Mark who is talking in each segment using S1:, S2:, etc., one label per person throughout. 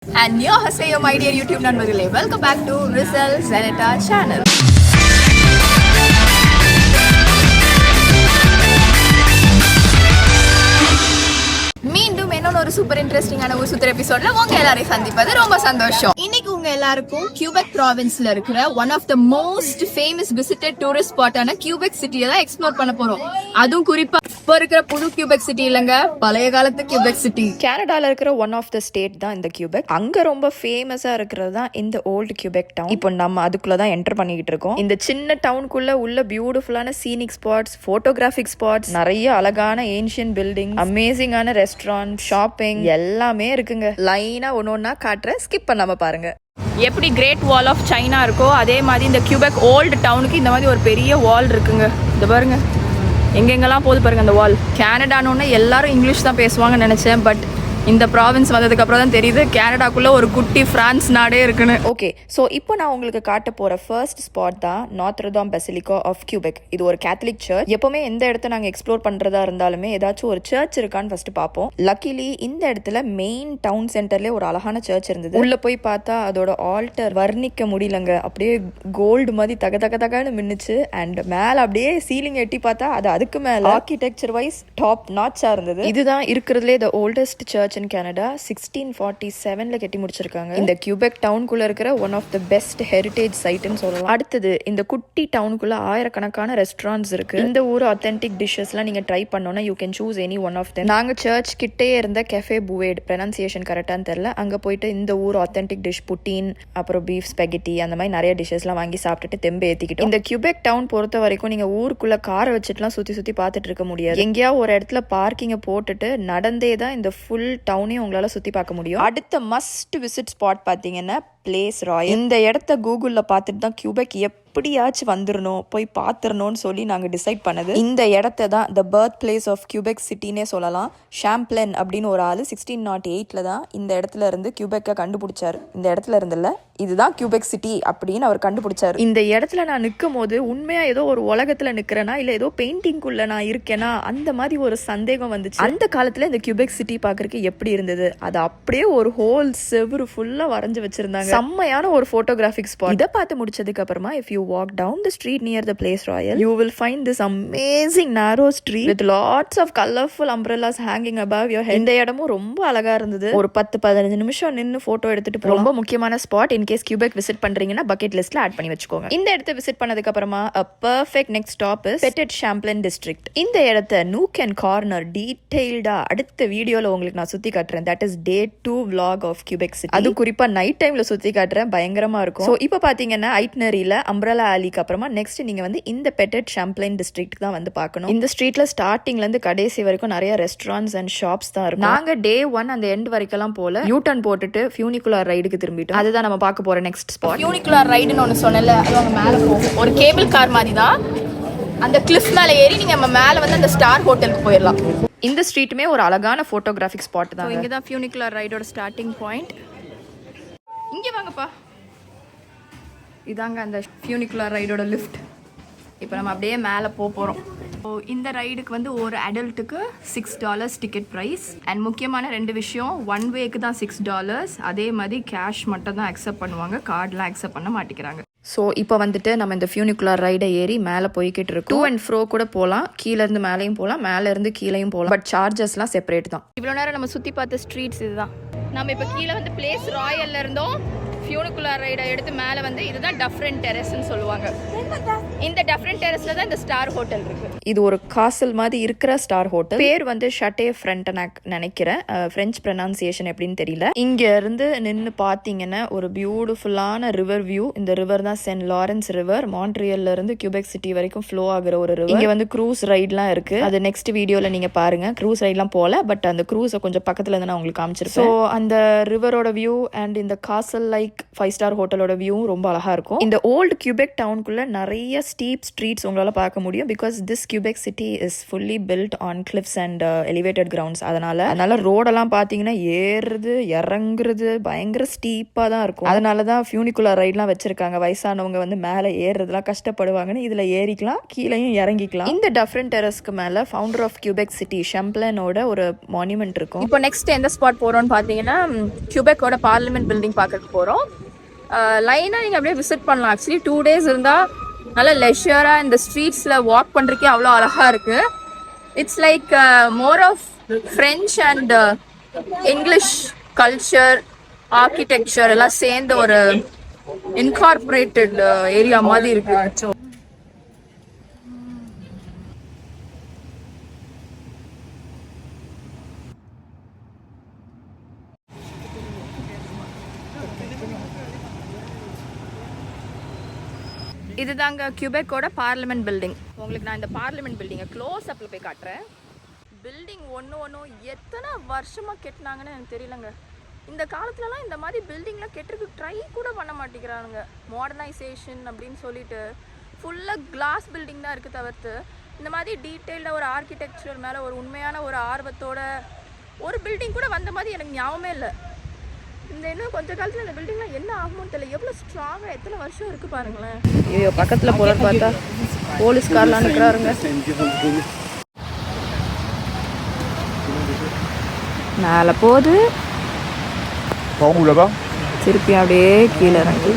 S1: Annyeonghaseyo, my dear YouTube நண்பர்களே. Welcome back to Rizal Zenita channel. மீண்டும் இன்னொரு ஒரு சூப்பர் இன்ட்ரெஸ்டிங்கான ஒரு சூப்பர் எபிசோட்ல உங்க எல்லாரையும் சந்திப்பது ரொம்ப சந்தோஷம். இன்னைக்கு உங்க எல்லாருக்கும் கியூபெக் ப்ராவின்ஸ்ல இருக்கிற one of the most famous visited tourist ஸ்பாட்டான கியூபெக் சிட்டியை தான் எக்ஸ்ப்ளோர் பண்ண போறோம். அதுவும் குறிப்பா இப்போ இருக்கிற புது கியூபெக் சிட்டி இல்லங்க, பழைய காலத்து கியூபெக் சிட்டி.
S2: கனடால இருக்கிற ஒன் ஆஃப் த ஸ்டேட் தான் இந்த கியூபெக். அங்க ரொம்ப ஃபேமஸா இருக்கிறது தான் இந்த ஓல்டு கியூபெக் டவுன். இப்போ நம்ம அதுக்குள்ளதான் என்டர் பண்ணிக்கிட்டு இருக்கோம். இந்த சின்ன டவுனுக்குள்ள உள்ள பியூட்டிஃபுல்லான சீனிக் ஸ்பாட்ஸ், போட்டோகிராஃபிக் ஸ்பாட்ஸ், நிறைய அழகான ஏன்ஷியன் பில்டிங், அமேசிங்கான ரெஸ்டாரண்ட், ஷாப்பிங் எல்லாமே இருக்குங்க. லைனா ஒன்னொன்னா காட்டுறேன், ஸ்கிப் பண்ணாம பாருங்க.
S1: எப்படி கிரேட் வால் ஆஃப் சைனா இருக்கோ அதே மாதிரி இந்த கியூபெக் ஓல்டு டவுனுக்கு இந்த மாதிரி ஒரு பெரிய வால் இருக்குங்க. இது பாருங்க, எங்கெங்கெல்லாம் போது பாருங்க அந்த வால். கனடானோன்னு எல்லாரும் இங்கிலீஷ் தான் பேசுவாங்கன்னு நினைச்சேன். பட் இந்த ப்ராவின்ஸ் வந்ததுக்கு அப்புறம் தான் தெரியுது கனடாக்குள்ள ஒரு குட்டி பிரான்ஸ் நாடே இருக்குன்னு.
S2: ஓகே, ஸோ இப்போ நான் உங்களுக்கு காட்ட போற ஃபர்ஸ்ட் ஸ்பாட் தான் நாத்ரதாம் பெசிலிகா ஆஃப் கியூபெக். இது ஒரு கேத்தலிக் சர்ச். எப்பவுமே எந்த இடத்த நாங்கள் எக்ஸ்ப்ளோர் பண்றதா இருந்தாலுமே ஏதாச்சும் ஒரு சர்ச் இருக்கான்னு ஃபர்ஸ்ட் பார்ப்போம். லக்கிலி இந்த இடத்துல மெயின் டவுன் சென்டர்லேயே ஒரு அழகான சர்ச் இருந்தது. உள்ள போய் பார்த்தா அதோட ஆல்டர் வர்ணிக்க முடியலங்க, அப்படியே கோல்டு மாதிரி தக தக தகன்னு மின்னுச்சு. அண்ட் மேல அப்படியே சீலிங் எட்டி பார்த்தா அது அதுக்கு மேல ஆர்கிடெக்சர் வைஸ் டாப் நாட்சா இருந்தது. இதுதான் இருக்கிறதுலே the oldest church in Canada. 1647ல கட்டி முடிச்சிருக்காங்க. இந்த கியூபெக் டவுனுக்குள்ள இருக்கிற one of the best heritage சைட்னு சொல்லலாம். அடுத்தது இந்த குட்டி டவுனுக்குள்ள ஆயிரக்கணக்கான ரெஸ்டாரண்ட்ஸ் இருக்கு. இந்த ஊர் ஆத்தென்டிக் டிஷ்ஷஸ்லாம் நீங்க ட்ரை பண்ணோம்னா you can choose any one of them. நாங்க சர்ச் கிட்டே இருந்த கெஃபே புவேட், ப்ரொனன்சியேஷன் கரெக்டான்னு தெரியல, அங்க போயிட்டு இந்த ஊர் ஆத்தென்டிக் டிஷ் புட்டீன், அப்புறம் பீஃப் ஸ்பெகட்டி, அந்த மாதிரி நிறைய டிஷ்ஷஸ்லாம் வாங்கி சாப்பிட்டுட்டு தெம்பு ஏத்திக்கிட்டோம். இந்த கியூபெக் டவுன் பொறுத்த வரைக்கும் நீங்க ஊருக்குள்ள காரை வச்சுட்டுலாம் சுத்தி சுத்தி பார்த்துட்டு இருக்க முடியாது. எங்கேயாவது ஒரு இடத்துல பார்க்கிங்க போட்டுட்டு நடந்தே தான் இந்த ஃபுல் டவுனையும் உங்களால சுத்தி பார்க்க முடியும். அடுத்த மஸ்ட் விசிட் ஸ்பாட் பாத்தீங்கன்னா பிளேஸ் ராயல். இந்த இடத்த கூகுள்ல பார்த்துட்டு தான் கியூபெக் எப்படியாச்சும் வந்துடணும், போய் பார்த்துடணும்னு சொல்லி நாங்கள் டிசைட் பண்ணது. இந்த இடத்த தான் the birth place of Quebec சிட்டினே சொல்லலாம். ஷாம்ப்ளன் அப்படின்னு ஒரு ஆள் 1608ல் தான் இந்த இடத்துல இருந்து கியூபெக்கை கண்டுபிடிச்சாரு. இந்த இடத்துல இருந்தில்ல, இதுதான் கியூபெக் சிட்டி அப்படின்னு அவர் கண்டுபிடிச்சாரு. இந்த இடத்துல நான் நிற்கும் போது உண்மையா ஏதோ ஒரு உலகத்துல நிற்கிறேனா இல்லை ஏதோ பெயிண்டிங்குள்ள நான் இருக்கேனா அந்த மாதிரி ஒரு சந்தேகம் வந்துச்சு. அந்த காலத்துல இந்த கியூபெக் சிட்டி பார்க்கறதுக்கு எப்படி இருந்தது, அது அப்படியே ஒரு ஹோல் செவுரு ஃபுல்லா வரைஞ்சு வச்சிருந்தாங்க. செம்மையான ஒரு போட்டோகிராஃபிக் ஸ்பாட். இதை பார்த்து முடிச்சதுக்கு அப்புறமா if you walk down the street near the place royal you will find this amazing narrow street with lots of colorful umbrellas hanging above your head. இந்த இடமும் ரொம்ப அழகா இருந்தது. ஒரு 10-15 நிமிஷம் நின்னு போட்டோ எடுத்துட்டு ரொம்ப முக்கியமான spot. In case Quebec visit பண்றீங்கன்னா பக்கெட் லிஸ்ட்ல ஆட் பண்ணி வச்சுக்கோங்க. இந்த இடத்தை விசிட் பண்ணதுக்கு அப்புறமா a perfect next stop is Petit Champlain district. இந்த இடத்தை nook and corner டீடைல்டா அடுத்த வீடியோல உங்களுக்கு நான் சுத்தி காட்டுறேன். that is day 2 vlog of Quebec City. அது குறிப்பா நைட் டைம்ல சுத்தி காட்டுறேன், பயங்கரமா இருக்கும். சோ இப்போ பாத்தீங்கன்னா ஐட்னரியில அம்ப்ரெலா ஆலிக்கு அப்புறமா நெக்ஸ்ட் நீங்க வந்து இந்த பெட்டட் ஷாம்ப்ளைன் டிஸ்ட்ரிக்ட் தான் வந்து பார்க்கணும். இந்த ஸ்ட்ரீட்ல ஸ்டார்டிங்ல இருந்து கடைசி வரைக்கும் நிறைய ரெஸ்டாரண்ட்ஸ் அண்ட் ஷாப்ஸ் தான் இருக்கும். நாங்க டே 1 அந்த எண்ட் வரைக்கும் போல யூ டர்ன் போட்டுட்டு ஃபியூனிகுலர் ரைடுக்கு திரும்பிட்டோம். அதுதான் நம்ம பார்க்க போற நெக்ஸ்ட் ஸ்பாட்.
S1: ஃபியூனிகுலர் ரைடுன்னு ஒன்று சொன்னல, அது அவங்க மேலே போகும். ஒரு கேபிள் கார் மாதிரி தான். அந்த கிளிஃப் மேலே ஏறி நீங்க நம்ம மேலே வந்து அந்த ஸ்டார் ஹோட்டலுக்கு போயிடலாம்.
S2: இந்த ஸ்ட்ரீட்டுமே ஒரு அழகான போட்டோகிராஃபிக் ஸ்பாட் தான்.
S1: இங்க தான் ஃபியூனிகுலர் ரைடோட ஸ்டார்டிங் பாயிண்ட். இங்க வாங்கப்பா, இதாங்க அந்த ஃபியூனிகுலர் ரைடோட லிஃப்ட். இப்போ நம்ம அப்படியே மேலே போகிறோம். இந்த ரைடுக்கு வந்து ஒரு அடல்ட்டுக்கு $6 டிக்கெட் ப்ரைஸ். அண்ட் முக்கியமான 2 விஷயம், 1 வேக்கு தான் $6. அதே மாதிரி கேஷ் மட்டும் தான் அக்செப்ட் பண்ணுவாங்க, கார்டெலாம் அக்செப்ட் பண்ண மாட்டேங்கிறாங்க.
S2: ஸோ இப்போ வந்துட்டு நம்ம இந்த ஃபியூனிகுலர் ரைடை ஏறி மேலே போய்கிட்டு இருக்கோம். 2 and fro கூட போகலாம், கீழே இருந்து மேலேயும் போகலாம், மேலே இருந்து கீழேயும் போகலாம். பட் சார்ஜஸ்லாம் செப்பரேட் தான்.
S1: இவ்வளோ நேரம் நம்ம சுற்றி பார்த்த ஸ்ட்ரீட்ஸ் இதுதான். நம்ம இப்போ கீழே வந்து பிளேஸ் ராயல்ல இருந்தோம். ஃபியூனிகுலர் ரைடை எடுத்து மேலே வந்து இதுதான் டஃப்ரெண்ட் டெரஸ்ன்னு சொல்லுவாங்க. இந்த டஃப்ரெண்ட் டெரஸ்ல தான் இந்த ஸ்டார் ஹோட்டல் இருக்கு.
S2: இது ஒரு காசல் மாதிரி இருக்கிற ஸ்டார் ஹோட்டல். பேர் வந்து ஷட்டே ஃப்ரண்டனாக் நினைக்கிறேன், பிரெஞ்ச் ப்ரொனன்சியேஷன் எப்படின்னு தெரியல. இங்க இருந்து நின்று பாத்தீங்கன்னா ஒரு பியூட்டிஃபுல்லான ரிவர் வியூ. இந்த ரிவர் தான் சென்ட் லாரன்ஸ் ரிவர். மான்ட்ரியல்ல இருந்து கியூபெக் சிட்டி வரைக்கும் ஃப்ளோ ஆகுற ஒரு ரிவர். இங்க வந்து க்ரூஸ் ரைட்லாம் இருக்கு. அது நெக்ஸ்ட் வீடியோல நீங்க பாருங்க. க்ரூஸ் ரைட்லாம் போல, பட் அந்த க்ரூஸை கொஞ்சம் பக்கத்துல இருந்து நான் உங்களுக்கு காமிச்சிருப்பேன். ஸோ அந்த ரிவரோட வியூ அண்ட் இந்த காசல் லைக் 5 ஸ்டார் ஹோட்டலோட வியூவும் ரொம்ப அழகாக இருக்கும். இந்த ஓல்டு கியூபெக் டவுனுக்குள்ளே நிறைய ஸ்டீப் ஸ்ட்ரீட்ஸ் உங்களால் பார்க்க முடியும். Because this Quebec city is fully built on cliffs and elevated grounds. அதனால ரோடெல்லாம் பார்த்தீங்கன்னா ஏறுறது இறங்குறது பயங்கர ஸ்டீப்பாக தான் இருக்கும். அதனால தான் ஃபியூனிகுலர் ரைட்லாம் வச்சுருக்காங்க. வயசானவங்க வந்து மேலே ஏறுறதுலாம் கஷ்டப்படுவாங்கன்னு இதில் ஏறிக்கலாம், கீழேயும் இறங்கிக்கலாம். இந்த டஃப்ரெண்ட் டெரஸ்க்கு மேலே ஃபவுண்டர் ஆஃப் கியூபெக் சிட்டி ஷாம்ப்ளினோட ஒரு மான்யூமெண்ட் இருக்கும்.
S1: இப்போ நெக்ஸ்ட் எந்த ஸ்பாட் போகிறோம்னு பார்த்தீங்கன்னா கியூபெக்கோட பார்லிமெண்ட் பில்டிங் பார்க்கறதுக்கு போகிறோம். லைனாக நீங்கள் அப்படியே விசிட் பண்ணலாம். ஆக்சுவலி 2 days இருந்தால் நல்லா லெஷராக இந்த ஸ்ட்ரீட்ஸில் வாக் பண்ணுறதுக்கே அவ்வளோ அழகாக இருக்குது. It's like more of French and English culture architecture எல்லாம் சேர்ந்த ஒரு இன்கார்பரேட்டட் ஏரியா மாதிரி இருக்கு. இதுதாங்க கியூபெக்கோட பார்லிமெண்ட் பில்டிங். உங்களுக்கு நான் இந்த பார்லிமெண்ட் பில்டிங்கை க்ளோஸ் அப்பில் போய் காட்டுறேன். பில்டிங் ஒன்றும் எத்தனை வருஷமாக கெட்டினாங்கன்னு எனக்கு தெரியலங்க. இந்த காலத்துலலாம் இந்த மாதிரி பில்டிங்லாம் கெட்டுறதுக்கு ட்ரை கூட பண்ண மாட்டேங்கிறானுங்க. மாடர்னைசேஷன் அப்படின்னு சொல்லிட்டு ஃபுல்லாக கிளாஸ் பில்டிங் தான் இருக்குது தவிர்த்து இந்த மாதிரி டீட்டெயில்டாக ஒரு ஆர்கிடெக்சர் மேலே ஒரு உண்மையான ஒரு ஆர்வத்தோட ஒரு பில்டிங் கூட வந்த மாதிரி எனக்கு ஞாபகமே இல்லை. இந்த இன்னும் கொஞ்ச காலத்தில் இந்த பில்டிங்லாம் என்ன ஆகும்னு தெரியல. எவ்வளோ ஸ்ட்ராங்காக எத்தனை வருஷம் இருக்குது பாருங்களேன்.
S2: ஐயோ பக்கத்தில் போகிறது பார்த்தா போலீஸ்காரெலாம் இருக்கிறாருங்க. மேலே போகுது திருப்பி அப்படியே கீழே இறங்கி.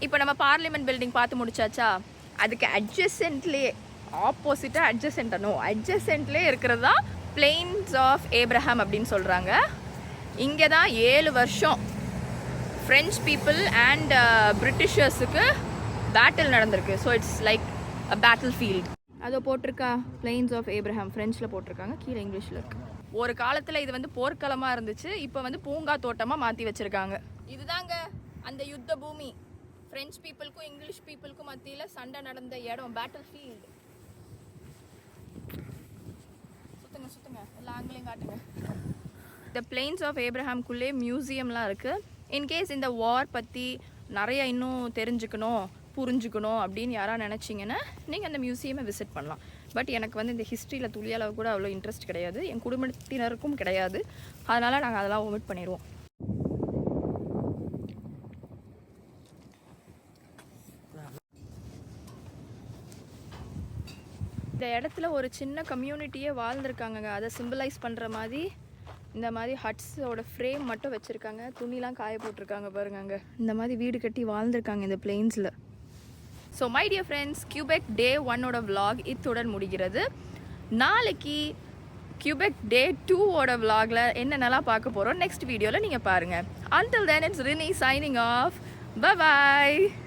S1: இப்போ நம்ம பார்லிமெண்ட் பில்டிங் பார்த்து முடிச்சாச்சா? அதுக்கு அட்ஜசென்ட்லேயே அட்ஜசென்ட்லேயே இருக்கிறது தான் பிளெயின்ஸ் ஆஃப் ஏப்ரஹாம் அப்படின்னு சொல்கிறாங்க. இங்கே தான் 7 வருஷம் ஃப்ரெஞ்ச் பீப்புள் அண்ட் பிரிட்டிஷர்ஸுக்கு பேட்டில் நடந்திருக்கு. So it's like a battle field. அதை போட்டிருக்கா பிளெயின்ஸ் ஆஃப் ஏப்ரஹாம் ஃப்ரெஞ்சில் போட்டிருக்காங்க, கீழே இங்கிலீஷில் இருக்குது. ஒரு காலத்தில் இது வந்து போர்க்களமாக இருந்துச்சு, இப்போ வந்து பூங்கா தோட்டமாக மாற்றி வச்சுருக்காங்க. இதுதாங்க அந்த யுத்த பூமி. ஃப்ரெஞ்ச் பீப்புளுக்கும் இங்கிலீஷ் பீப்புளுக்கும் மத்தியில் சண்டை நடந்த இடம், பேட்டில் ஃபீல்டு. சுத்துங்க எல்லா ஆங்கிலையும் காட்டுங்க. இந்த பிளெயின்ஸ் ஆஃப் ஏப்ரஹாம்குள்ளே மியூசியம்லாம் இருக்குது. இன்கேஸ் இந்த வார் பற்றி நிறைய இன்னும் தெரிஞ்சுக்கணும் புரிஞ்சுக்கணும் அப்படின்னு யாராவது நினச்சிங்கன்னா நீங்கள் அந்த மியூசியமை விசிட் பண்ணலாம். பட் எனக்கு வந்து இந்த ஹிஸ்ட்ரியில் துளியளவு கூட அவ்வளோ இன்ட்ரெஸ்ட் கிடையாது, என் குடும்பத்தினருக்கும் கிடையாது. அதனால் நாங்கள் அதெல்லாம் ஒமிட் பண்ணிடுவோம். இந்த இடத்துல ஒரு சின்ன கம்யூனிட்டியே வாழ்ந்துருக்காங்க. அதை சிம்பிளைஸ் பண்ணுற மாதிரி இந்த மாதிரி ஹட்ஸோட ஃப்ரேம் மட்டும் வச்சுருக்காங்க. துணிலாம் காய போட்டிருக்காங்க பாருங்க. இந்த மாதிரி வீடு கட்டி வாழ்ந்துருக்காங்க இந்த பிளெயின்ஸில். So my dear friends, Quebec day 1ஓட விலாக் இத்துடன் முடிகிறது. நாளைக்கு கியூபெக் டே 2ஓட விலாகில் என்னென்னலாம் பார்க்க போகிறோம் நெக்ஸ்ட் வீடியோவில் நீங்கள் பாருங்கள். Until then, it's Rini signing off. Bye bye.